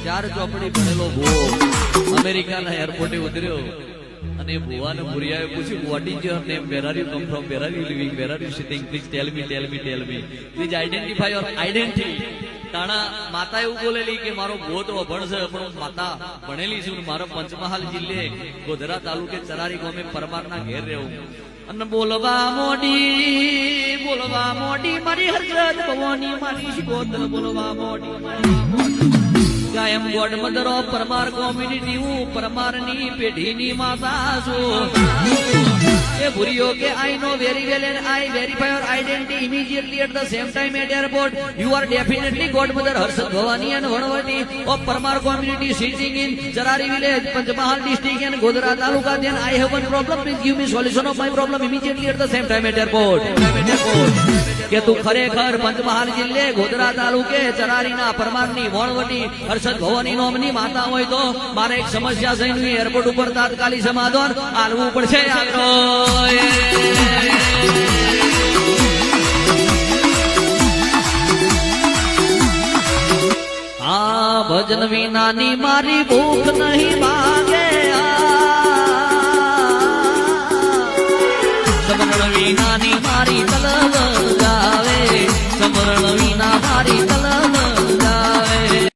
ચાર ચોપડી ભણેલો ભૂવો અમેરિકાના એરપોર્ટે ઉતર્યો અને ભુવાને ભુરિયાએ પૂછ્યું, what is your name, where are you come from, where are you living, where are you sitting, please tell me, tell me, tell me, please identify your identity. તાણા માતા એવું બોલેલી કે મારો ભૂવો તો અભણ છે પણ માતા ભણેલી છું, મારો પંચમહાલ જિલ્લે ગોધરા તાલુકે ચરારી ગામે પરમારના ઘેર રહેવું. અને બોલવા મોડી મારી હરજત ભવાની મારી શિકોતર, બોલવા મોડી કાયમ god mother of Parmar community, હું પરમારની પેઢીની માતા છું. એ ભૂરીઓ કે I know very well and I verify your identity immediately at the same time at airport. You are definitely god mother Harshad Bhavani and Vanvati of Parmar community sitting in Charari village, Panchmahal district and Godhra taluka. Then I have one problem, please give me solution of my problem immediately at the same time at airport. કે તું ખરેખર પંચમહાલ જિલ્લે ગોધરા તાલુકે ચરારીના પરમારની વણવટી હર્ષદ ભવાની નોમની માતા હોય તો મારે એક સમસ્યા છે, એરપોર્ટ ઉપર તાત્કાલિક સમાધાન આલવું પડશે. આ ભજન વિનાની મારી ભૂખ નહીં ભાગે, સમરણ વિનાની મારી તલવ જાવે, સમરણ